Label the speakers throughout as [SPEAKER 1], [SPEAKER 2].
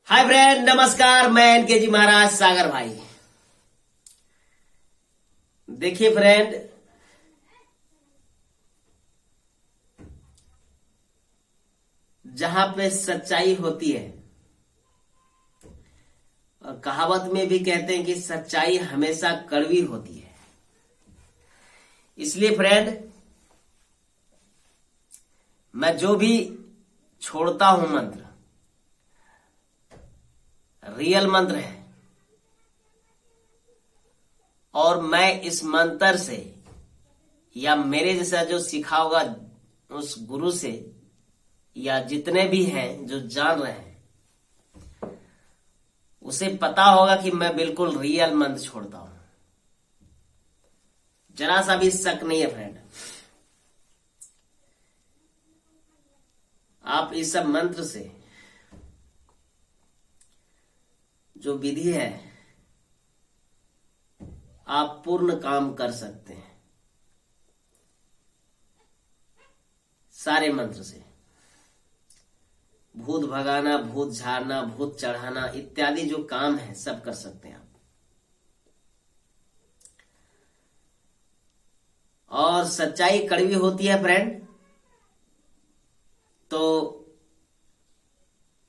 [SPEAKER 1] Hi friend, नमस्कार। मैं N K जी महाराज सागर भाई। देखिए फ्रेंड, जहां पे सच्चाई होती है, और कहावत में भी कहते हैं कि सच्चाई हमेशा कड़वी होती है। इसलिए फ्रेंड, मैं जो भी छोड़ता हूं मंत्र, रियल मंत्र है, और मैं इस मंत्र से या मेरे जैसा जो सीखा होगा उस गुरु से, या जितने भी हैं जो जान रहे हैं, उसे पता होगा कि मैं बिल्कुल रियल मंत्र छोड़ता हूं। जरा सा भी शक नहीं है फ्रेंड। आप इस सब मंत्र से जो विधि है, आप पूर्ण काम कर सकते हैं सारे मंत्र से। भूत भगाना, भूत झाड़ना, भूत चढ़ाना इत्यादि जो काम है सब कर सकते हैं आप। और सच्चाई कड़वी होती है फ्रेंड, तो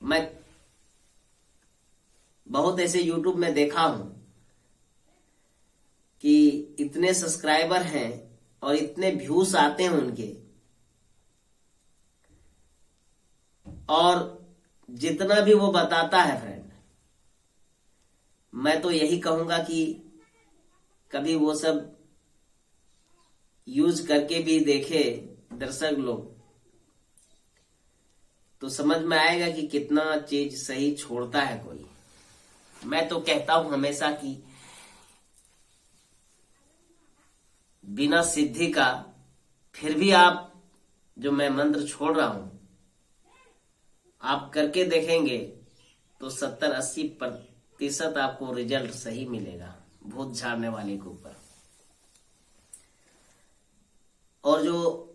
[SPEAKER 1] मैं बहुत ऐसे यूट्यूब में देखा हूं कि इतने सब्सक्राइबर हैं और इतने व्यूज आते हैं उनके, और जितना भी वो बताता है फ्रेंड, मैं तो यही कहूंगा कि कभी वो सब यूज करके भी देखे दर्शक लोग, तो समझ में आएगा कि कितना चीज सही छोड़ता है कोई। मैं तो कहता हूं हमेशा कि बिना सिद्धि का फिर भी आप जो मैं मंत्र छोड़ रहा हूं, आप करके देखेंगे तो 70-80% आपको रिजल्ट सही मिलेगा भूत झाड़ने वाले के ऊपर। और जो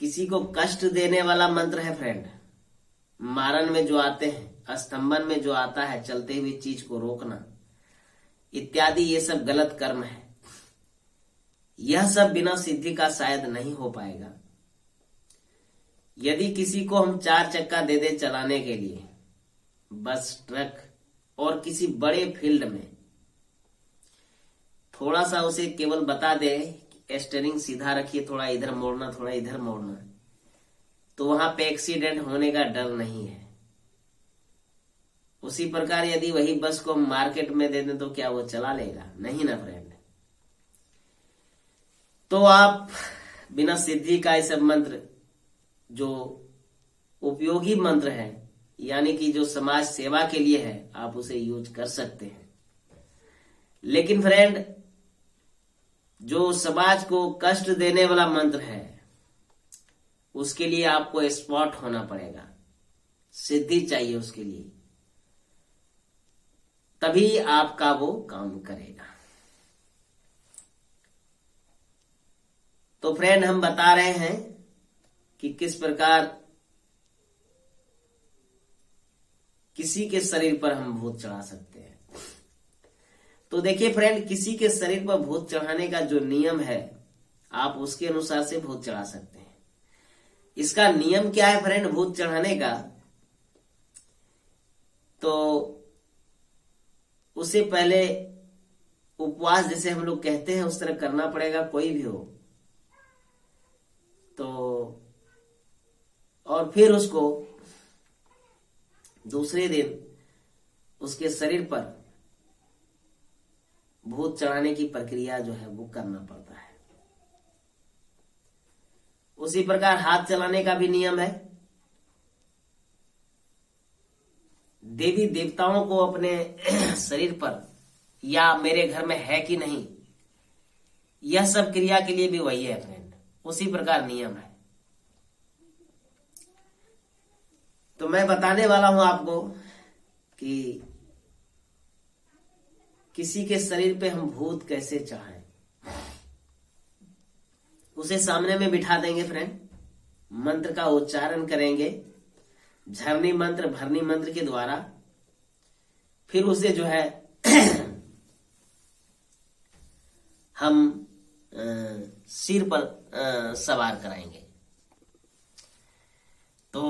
[SPEAKER 1] किसी को कष्ट देने वाला मंत्र है फ्रेंड, मारन में जो आते हैं, स्तंभन में जो आता है, चलते हुए चीज को रोकना इत्यादि, ये सब गलत कर्म है। यह सब बिना सिद्धि का शायद नहीं हो पाएगा। यदि किसी को हम 4 चक्का दे दे चलाने के लिए, बस, ट्रक और किसी बड़े फील्ड में, थोड़ा सा उसे केवल बता दे स्टीयरिंग सीधा रखिए, थोड़ा इधर मोड़ना, थोड़ा इधर मोड़ना, तो वहां पे एक्सीडेंट होने का डर नहीं है। उसी प्रकार यदि वही बस को मार्केट में दे दें तो क्या वो चला लेगा? नहीं ना फ्रेंड। तो आप बिना सिद्धि का ये सब मंत्र जो उपयोगी मंत्र है, यानी कि जो समाज सेवा के लिए है, आप उसे यूज कर सकते हैं। लेकिन फ्रेंड, जो समाज को कष्ट देने वाला मंत्र है, उसके लिए आपको स्पॉट होना पड़ेगा, सिद्धि चाहिए उसके लिए, तभी आपका वो काम करेगा। तो फ्रेंड, हम बता रहे हैं कि किस प्रकार किसी के शरीर पर हम भूत चढ़ा सकते हैं। तो देखिए फ्रेंड, किसी के शरीर पर भूत चढ़ाने का जो नियम है, आप उसके अनुसार से भूत चढ़ा सकते हैं। इसका नियम क्या है फ्रेंड भूत चढ़ाने का? तो उसे पहले उपवास जैसे हम लोग कहते हैं उस तरह करना पड़ेगा, कोई भी हो तो। और फिर उसको दूसरे दिन उसके शरीर पर भूत चढ़ाने की प्रक्रिया जो है वो करना पड़ता है। उसी प्रकार हाथ चलाने का भी नियम है। देवी देवताओं को अपने शरीर पर या मेरे घर में है कि नहीं, यह सब क्रिया के लिए भी वही है फ्रेंड, उसी प्रकार नियम है। तो मैं बताने वाला हूं आपको कि किसी के शरीर पे हम भूत कैसे चढ़ाएं। उसे सामने में बिठा देंगे फ्रेंड, मंत्र का उच्चारण करेंगे, झरनी मंत्र, भरनी मंत्र के द्वारा फिर उसे जो है हम सिर पर सवार कराएंगे। तो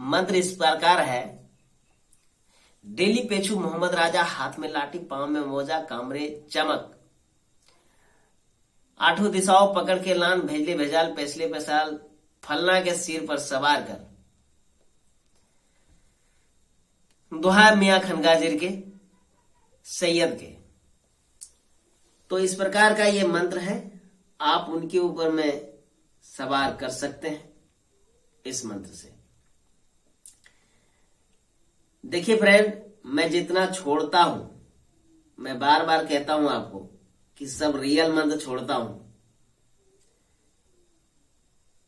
[SPEAKER 1] मंत्र इस प्रकार है। डेली पेछू मोहम्मद राजा, हाथ में लाठी पांव में मोजा, कामरे चमक, आठों दिशाओं पकड़ के लान, भेजले भेजाल पैसले पैसाल, फलना के सिर पर सवार कर। दोहा मियां खनगाजिर के, सैयद के। तो इस प्रकार का ये मंत्र है, आप उनके ऊपर में सवार कर सकते हैं इस मंत्र से। देखिए फ्रेंड, मैं जितना छोड़ता हूं, मैं बार बार कहता हूं आपको कि सब रियल मंत्र छोड़ता हूं।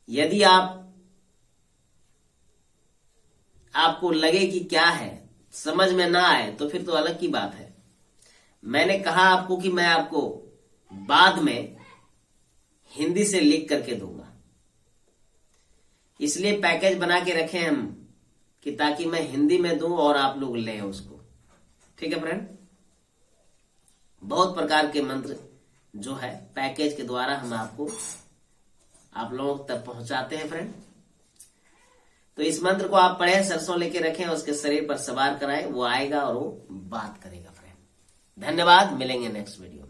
[SPEAKER 1] यदि आपको लगे कि क्या है, समझ में ना आए, तो फिर तो अलग की बात है। मैंने कहा आपको कि मैं आपको बाद में हिंदी से लिख करके दूंगा, इसलिए पैकेज बना के रखे हम कि ताकि मैं हिंदी में दूं और आप लोग लें उसको। ठीक है फ्रेंड, बहुत प्रकार के मंत्र जो है पैकेज के द्वारा हम आप लोगों तक पहुंचाते हैं फ्रेंड। तो इस मंत्र को आप पढ़ें, सरसों लेके रखें, उसके शरीर पर सवार कराएं, वो आएगा और वो बात करेगा फ्रेंड। धन्यवाद, मिलेंगे नेक्स्ट वीडियो।